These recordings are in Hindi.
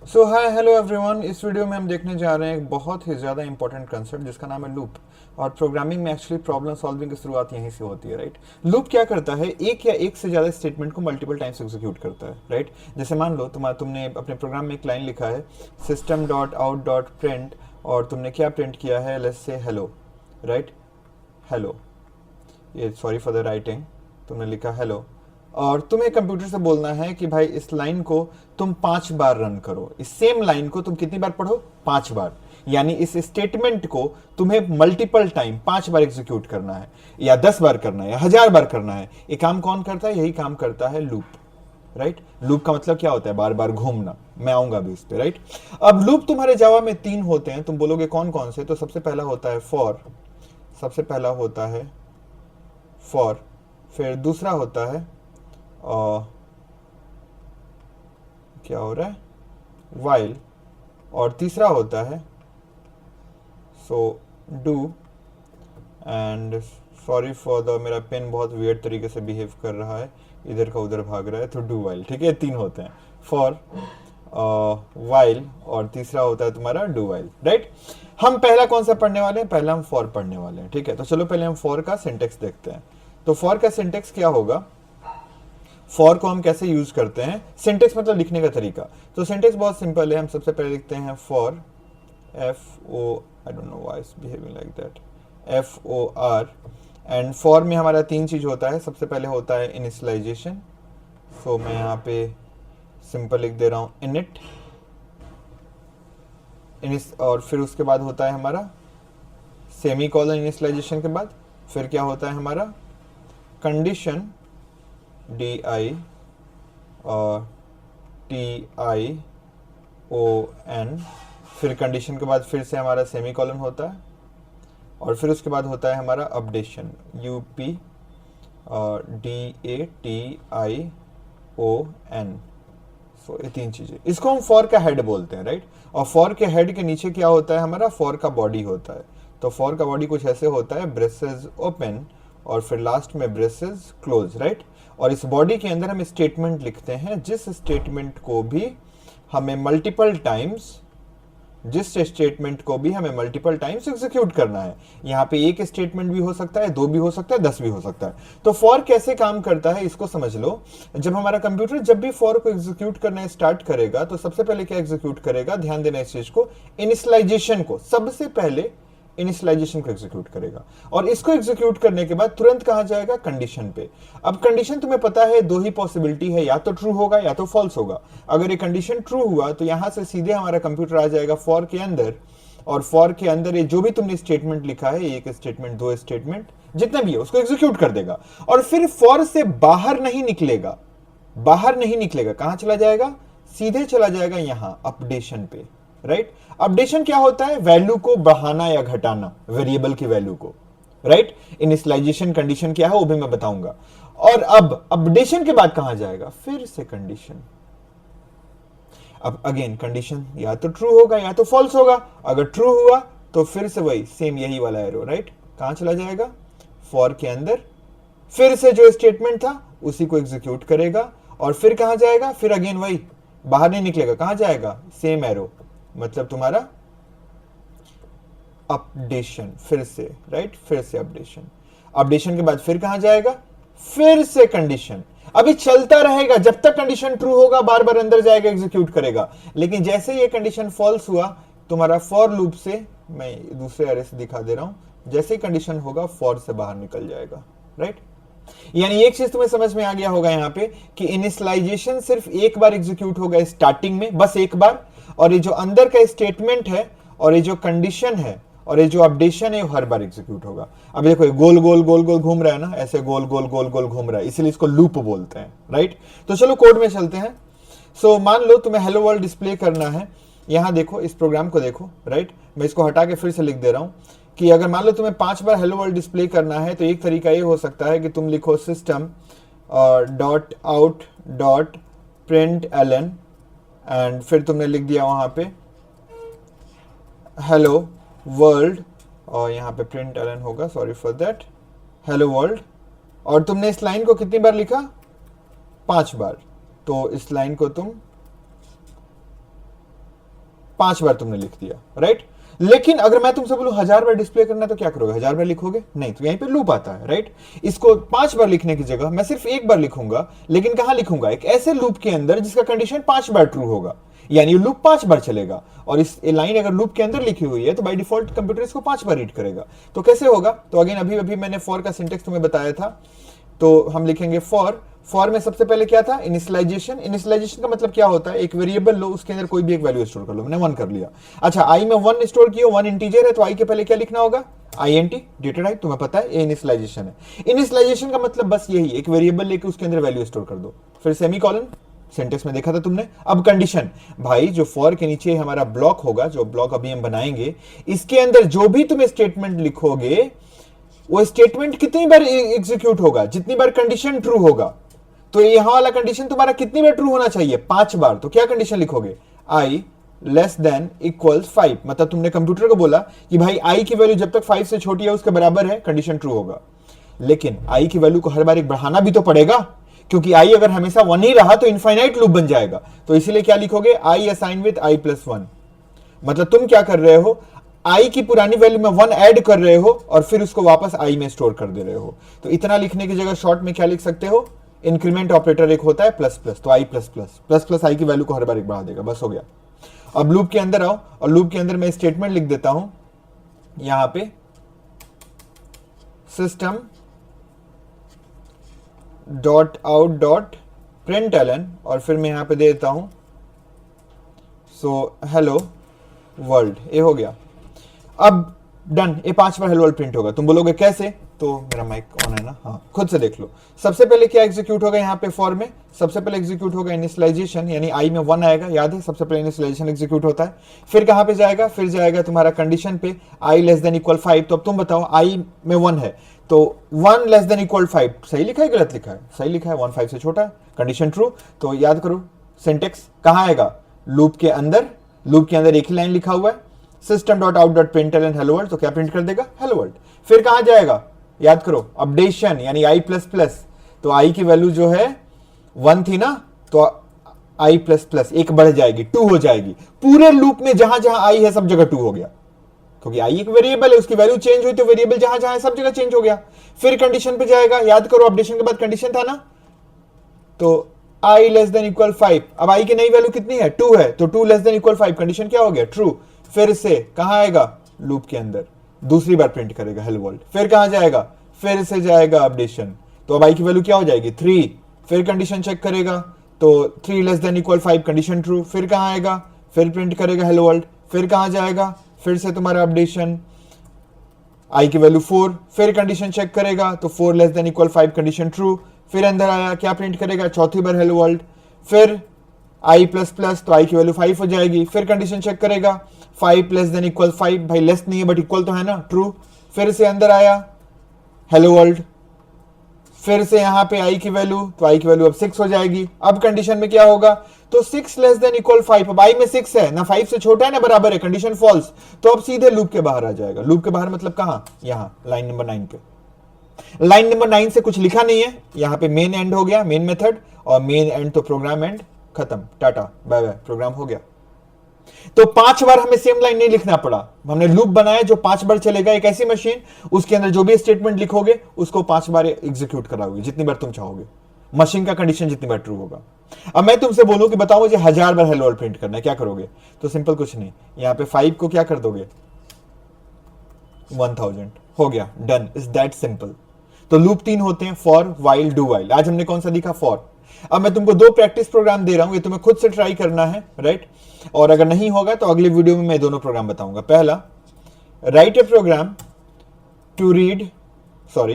सो हाय हेलो एवरीवन। इस वीडियो में हम देखने जा रहे हैं एक बहुत ही ज़्यादा इंपॉर्टेंट कंसेप्ट जिसका नाम है लूप। और प्रोग्रामिंग में एक्चुअली प्रॉब्लम सॉल्विंग की शुरुआत यहीं से होती है, राइट। लूप क्या करता है, एक या एक से ज़्यादा स्टेटमेंट को मल्टीपल टाइम्स एग्जीक्यूट करता है, राइट। जैसे मान लो तुमने अपने प्रोग्राम में एक लाइन लिखा है system dot out dot print, और तुमने क्या प्रिंट किया है, let's say hello, right. Hello, ये सॉरी फॉर द राइटिंग, तुमने लिखा हेलो। और तुम्हें कंप्यूटर से बोलना है कि भाई इस लाइन को तुम 5 बार रन करो, इस सेम लाइन को तुम कितनी बार पढ़ो, 5 बार। यानी इस स्टेटमेंट को तुम्हें मल्टीपल टाइम 5 बार एग्जीक्यूट करना है, या 10 बार करना है, या 1000 बार करना है। ये काम कौन करता है, यही काम करता है लूप, राइट। लूप का मतलब क्या होता है, बार बार घूमना। मैं आऊंगा अभी इस पे, राइट। अब लूप तुम्हारे जावा में 3 होते हैं, तुम बोलोगे कौन कौन से, तो सबसे पहला होता है फॉर, सबसे पहला होता है फॉर, फिर दूसरा होता है क्या हो रहा है, वाइल, और तीसरा होता है so do. And sorry for the, मेरा पेन बहुत वियर्ड तरीके से बिहेव कर रहा है, इधर का उधर भाग रहा है, तो डू वाइल, ठीक है। 3 होते हैं, फॉर, वाइल, और तीसरा होता है तुम्हारा डू वाइल, राइट। हम पहला कौन सा पढ़ने वाले हैं, पहला हम फॉर पढ़ने वाले हैं, ठीक है। तो चलो पहले हम फॉर का सिंटेक्स देखते हैं। तो फॉर का सिंटेक्स क्या होगा, फॉर को हम कैसे यूज करते हैं, सिंटेक्स मतलब लिखने का तरीका। तो सिंटेक्स बहुत सिंपल है, हम सबसे पहले लिखते हैं for, F O, I don't know why it's behaving like that, F O R. And for में हमारा 3 चीज होता है, सबसे पहले होता है इनिशियलाइजेशन। सो मैं यहाँ पे सिंपल लिख दे रहा हूँ इनिट, और फिर उसके बाद होता है हमारा सेमी कॉलन इनिशियलाइजेशन के बाद। फिर क्या होता है हमारा कंडीशन, डी आई और टी आई ओ एन। फिर कंडीशन के बाद फिर से हमारा सेमी कॉलन होता है, और फिर उसके बाद होता है हमारा अपडेशन, यू पी और D A T I O N. So ये 3 चीजें, इसको हम फॉर का हेड बोलते हैं, राइट। और फॉर के हेड के नीचे क्या होता है, हमारा फॉर का बॉडी होता है। तो फॉर का बॉडी कुछ ऐसे होता है, ब्रेसेस ओपन और फिर लास्ट में ब्रेसेस क्लोज, राइट। और इस बॉडी के अंदर हम स्टेटमेंट लिखते हैं, जिस स्टेटमेंट को भी हमें मल्टीपल टाइम्स, जिस स्टेटमेंट को भी हमें मल्टीपल टाइम्स एग्जीक्यूट करना है। यहाँ पे एक स्टेटमेंट भी हो सकता है, 2 भी हो सकता है, 10 भी हो सकता है। तो फॉर कैसे काम करता है इसको समझ लो। जब हमारा कंप्यूटर जब भी फॉर को एग्जीक्यूट करना स्टार्ट करेगा, तो सबसे पहले क्या एग्जीक्यूट करेगा, ध्यान देना इस चीज को, इनिशियलाइजेशन को, सबसे पहले इनिशियलाइजेशन को एग्जीक्यूट करेगा। और इसको एग्जीक्यूट करने के बाद तुरंत कहां जाएगा, कंडीशन पे। अब कंडीशन तुम्हें पता है 2 ही पॉसिबिलिटी है, या तो ट्रू होगा या तो फॉल्स होगा। अगर ये कंडीशन ट्रू हुआ तो यहां से सीधे हमारा कंप्यूटर आ जाएगा फॉर के अंदर, और फॉर के अंदर ये जो भी तुमने स्टेटमेंट लिखा है, एक स्टेटमेंट, 2 स्टेटमेंट, जितना भी है उसको एग्जीक्यूट कर देगा। और फिर फॉर से बाहर नहीं निकलेगा, बाहर नहीं निकलेगा, कहां चला जाएगा, सीधे चला जाएगा यहां अपडेशन पे, राइट। अपडेशन क्या होता है, वैल्यू को बढ़ाना या घटाना, वेरिएबल की वैल्यू को, राइट। इनिशियलाइजेशन कंडीशन क्या है वो भी मैं बताऊंगा। और अब अपडेशन के बाद कहां जाएगा, फिर से कंडीशन। अब अगेन कंडीशन या तो ट्रू होगा या तो फॉल्स होगा। अगर ट्रू हुआ तो फिर से वही सेम यही वाला एरो, राइट, कहां चला जाएगा, फॉर के अंदर, फिर से जो स्टेटमेंट था उसी को एग्जीक्यूट करेगा। और फिर कहां जाएगा, फिर अगेन वही, बाहर नहीं निकलेगा, कहां जाएगा, सेम एरो, मतलब तुम्हारा अपडेशन, फिर से, राइट, फिर से अपडेशन। अपडेशन के बाद फिर कहां जाएगा, फिर से कंडीशन। अभी चलता रहेगा जब तक कंडीशन ट्रू होगा, बार बार अंदर जाएगा, एग्जीक्यूट करेगा। लेकिन जैसे ये कंडीशन फॉल्स हुआ, तुम्हारा फॉर लूप से, मैं दूसरे एरे से दिखा दे रहा हूं, जैसे ही कंडीशन होगा फॉर से बाहर निकल जाएगा, राइट। यानी एक चीज तुम्हें समझ में आ गया होगा यहां पे कि इनिशियलाइजेशन सिर्फ एक बार एग्जीक्यूट होगा स्टार्टिंग में, बस एक बार। और ये जो अंदर का स्टेटमेंट है, और ये जो कंडीशन है, और ये जो अपडेशन है, वो हर बार एग्जीक्यूट होगा। अब देखो गोल गोल गोल गोल घूम रहा है ना, ऐसे गोल गोल गोल गोल घूम रहा है, इसीलिए इसको लूप बोलते हैं, राइट। तो चलो कोड में चलते हैं। सो मान लो तुम्हें हेलो वर्ल्ड डिस्प्ले करना है, यहां देखो, इस प्रोग्राम को देखो, राइट। मैं इसको हटा के फिर से लिख दे रहा हूं कि अगर मान लो तुम्हें 5 बार हेलो वर्ल्ड डिस्प्ले करना है, तो एक तरीका ये हो सकता है कि तुम लिखो system dot out dot print ln, and फिर तुमने लिख दिया वहां पे हेलो वर्ल्ड, और यहाँ पे प्रिंट एलन होगा, sorry for that, hello world. और तुमने इस लाइन को कितनी बार लिखा, 5 बार। तो इस लाइन को तुम 5 बार तुमने लिख दिया, राइट। लेकिन अगर मैं तुमसे बोलूं 1000 बार डिस्प्ले करना है तो क्या करोगे? 1000 बार लिखोगे? नहीं, तो यहीं पे लूप आता है, राइट। इसको 5 बार लिखने की जगह मैं सिर्फ 1 बार लिखूंगा, लेकिन कहां लिखूंगा? एक ऐसे लूप के अंदर जिसका कंडीशन 5 बार ट्रू होगा, यानी लूप 5 बार चलेगा। और इस लाइन अगर लूप के अंदर लिखी हुई है तो बाय डिफॉल्ट कंप्यूटर इसको 5 बार रीड करेगा। तो कैसे होगा? तो अगेन अभी अभी मैंने फॉर का सिंटेक्स तुम्हें बताया था, तो हम लिखेंगे फॉर में सबसे पहले क्या था? इनिशियलाइजेशन। इनिशियलाइजेशन का मतलब क्या होता है? एक वेरिएबल लो, उसके अंदर कोई भी एक वैल्यू स्टोर कर लो। मैंने 1 कर लिया। अच्छा, आई में 1 स्टोर किया, 1 इंटीजर है, तो आई के पहले क्या लिखना होगा? INT, डेटा टाइप, तुम्हें पता है, ये इनिशियलाइजेशन है। इनिशियलाइजेशन का मतलब बस यही, एक वेरिएबल लेके उसके अंदर वैल्यू स्टोर कर दो। फिर सेमीकोलन, सिंटेक्स में देखा था तुमने। अब कंडीशन, भाई जो फॉर के नीचे हमारा ब्लॉक होगा, जो ब्लॉक अभी हम बनाएंगे, इसके अंदर जो भी तुम स्टेटमेंट लिखोगे वो स्टेटमेंट कितनी बार एग्जीक्यूट होगा? जितनी बार कंडीशन ट्रू होगा। तो यहां वाला कंडीशन तुम्हारा कितनी बार ट्रू होना चाहिए? 5 बार। तो क्या कंडीशन लिखोगे? i less than equals 5। मतलब तुमने कंप्यूटर को बोला कि भाई i की वैल्यू जब तक 5 से छोटी है उसके बराबर है, कंडीशन ट्रू होगा। लेकिन i की वैल्यू को हर बार एक बढ़ाना भी तो पड़ेगा, क्योंकि i अगर हमेशा 1 ही रहा तो इनफाइनाइट लूप बन जाएगा। तो इसीलिए क्या लिखोगे? i assign with i plus 1। मतलब तुम क्या कर रहे हो? i की पुरानी वैल्यू में 1 ऐड कर रहे हो और फिर उसको वापस i में स्टोर कर दे रहे हो। तो इतना लिखने की जगह शॉर्ट में क्या लिख सकते हो? इंक्रीमेंट ऑपरेटर एक होता है प्लस प्लस, तो i plus plus plus plus i की वैल्यू को हर बार एक बढ़ा देगा, बस हो गया। अब लूप के अंदर आओ और लूप के अंदर मैं स्टेटमेंट लिख देता हूं यहां पे, system dot out dot println, और फिर मैं यहां पे दे देता हूं सो हेलो वर्ल्ड। ये हो गया। अब डन, ये 5 बार हेलो वर्ल्ड प्रिंट होगा। तुम बोलोगे कैसे? तो मेरा माइक ऑन है ना? हाँ, खुद से देख लो। सबसे पहले क्या एग्जीक्यूट होगा यहाँ पे फॉर में? सबसे पहले एग्जीक्यूट होगा इनिशियलाइजेशन, यानी आई में 1 आएगा, याद है? सबसे पहले इनिशियलाइजेशन एग्जीक्यूट होता है। फिर कहाँ पे जाएगा? फिर जाएगा तुम्हारा कंडीशन पे, आई लेस देन इक्वल 5। तो अब तुम बताओ, आई में 1 है तो 1 लेस देन इक्वल 5 सही लिखा है गलत लिखा है? सही लिखा है, 1 5 से छोटा है, कंडीशन ट्रू। तो याद करो सिंटेक्स कहाँ आएगा? लूप के अंदर। लूप के अंदर एक ही लाइन लिखा हुआ है, system dot out dot println hello world. तो क्या प्रिंट कर देगा? Hello world. फिर कहां जाएगा? याद करो, अपडेशन, यानी i प्लस प्लस। तो i की वैल्यू जो है 1 थी ना, तो i प्लस प्लस एक बढ़ जाएगी, 2 हो जाएगी। पूरे लूप में जहां जहां i है सब जगह 2 हो गया, क्योंकि i एक वेरिएबल है, उसकी वैल्यू चेंज हुई तो वेरिएबल जहां जहां है सब जगह चेंज हो गया। फिर कंडीशन पे जाएगा, याद करो अपडेशन के बाद कंडीशन था ना, तो i लेस देन इक्वल 5। अब i की नई वैल्यू कितनी है? 2 है, तो 2 लेस देन इक्वल 5, कंडीशन क्या हो गया? ट्रू। फिर से कहां आएगा? लूप के अंदर, दूसरी बार प्रिंट करेगा हेलो वर्ल्ड। फिर कहां जाएगा? फिर से जाएगा अपडेशन, तो अब i की वैल्यू क्या हो जाएगी? 3। फिर कंडीशन चेक करेगा, तो 3 less than equal 5, condition true. फिर कहां आएगा? फिर प्रिंट करेगा हेलो वर्ल्ड। फिर कहां जाएगा? फिर से तुम्हारा अपडेशन, i की वैल्यू 4। फिर कंडीशन चेक करेगा, तो 4 less than equal 5, condition true. फिर अंदर आया, क्या प्रिंट करेगा? चौथी बार हेलो वर्ल्ड। फिर i प्लस प्लस, तो i की वैल्यू 5 हो जाएगी। फिर कंडीशन चेक करेगा, 5 लेस देन इक्वल 5, भाई लेस नहीं है बट इक्वल तो है ना, ट्रू। फिर से अंदर आया हेलो वर्ल्ड। फिर से यहां पे i की वैल्यू, तो i की वैल्यू अब 6 हो जाएगी। अब कंडीशन में क्या होगा? तो 6 लेस देन इक्वल 5। अब i में 6 है ना, 5 से छोटा है ना, बराबर है, कंडीशन फॉल्स। तो अब सीधे लूप के बाहर आ जाएगा। लूप के बाहर मतलब कहां? यहां लाइन नंबर 9 पे। लाइन नंबर 9 से कुछ लिखा नहीं है, यहां पे मेन एंड हो गया, मेन मेथड, और मेन एंड तो प्रोग्राम एंड, खत्म, टाटा बाय बाय, प्रोग्राम हो गया। तो 5 बार हमें सेम लाइन नहीं लिखना पड़ा, हमने लूप बनाया जो 5 बार चलेगा। एक ऐसी मशीन, उसके अंदर जो भी स्टेटमेंट लिखोगे उसको 5 बार एग्जीक्यूट कराओगे, जितनी बार तुम चाहोगे, मशीन का कंडीशन जितनी बार ट्रू होगा। अब मैं तुमसे बोलूं कि बताओ मुझे 1000 बार हेलो वर्ल्ड प्रिंट करना है, क्या करोगे? तो सिंपल कुछ नहीं, यहां पे 5 को क्या कर दोगे? 1000, हो गया, डन, इज दैट सिंपल। तो लूप 3 होते हैं, फॉर, वाइल, डू वाइल। आज हमने कौन सा देखा? फॉर। अब मैं तुमको 2 प्रैक्टिस प्रोग्राम दे रहा हूं, ये तुम्हें खुद से ट्राई करना है, राइट? और अगर नहीं होगा तो अगले वीडियो में मैं दोनों प्रोग्राम बताऊंगा। पहला, write a program to read, sorry,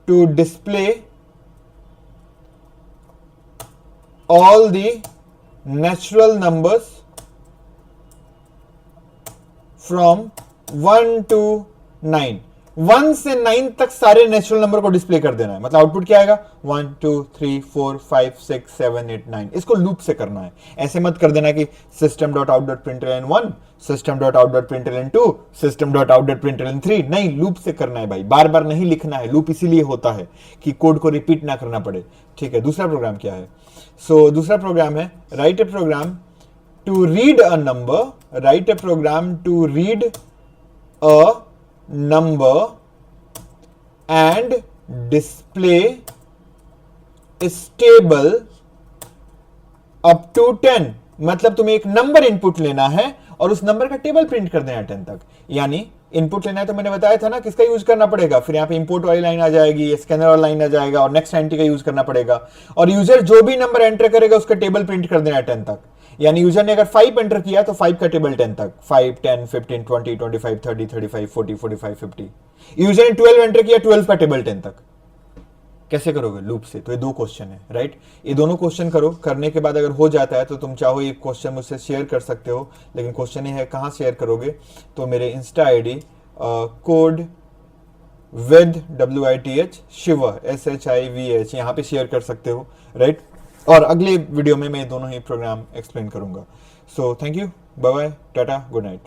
to display all the natural numbers from 1 to 9। 1 से 9 तक सारे नेचुरल नंबर को डिस्प्ले कर देना है। मतलब आउटपुट क्या आएगा? 1 2 3 4 5 6 7 8 9। इसको लूप से करना है। ऐसे मत कर देना कि system dot out dot println 1, system dot out dot println 2, system dot out dot println 3। नहीं, लूप से करना है भाई, बार बार नहीं लिखना है। लूप इसीलिए होता है कि कोड को रिपीट ना करना पड़े। ठीक है, दूसरा प्रोग्राम क्या है? दूसरा प्रोग्राम है, write a program to read a number, write a program to read a number and display stable up to 10। मतलब तुम्हें एक नंबर इनपुट लेना है और उस नंबर का टेबल प्रिंट कर देना 10 तक। यानी इनपुट लेना है तो मैंने बताया था ना किसका यूज करना पड़ेगा, फिर यहाँ पे इंपोर्ट वाली लाइन आ जाएगी, स्कैनर वाला लाइन आ जाएगा और नेक्स्ट एंट्री का यूज करना पड़ेगा। और यूजर जो भी नंबर एंटर करेगा उसका टेबल प्रिंट कर देना 10 तक। यानी यूजर ने अगर 5 एंटर किया तो 5 का टेबल 10 तक, 5, 10, 15, 20, 25, 30, 35, 40, 45, 50। यूजर ने 12 एंटर किया, 12 का टेबल 10 तक। कैसे करोगे लूप से? तो ये 2 क्वेश्चन है, राइट। ये दोनों क्वेश्चन करो, करने के बाद अगर हो जाता है तो तुम चाहो ये क्वेश्चन मुझसे शेयर कर सकते हो, लेकिन क्वेश्चन ये है कहाँ शेयर करोगे, तो मेरे insta ID code with WITH Shiv SHIVH यहाँ पे शेयर कर सकते हो, राइट। और अगले वीडियो में मैं दोनों ही प्रोग्राम एक्सप्लेन करूंगा। So thank you, bye bye, tata, good night.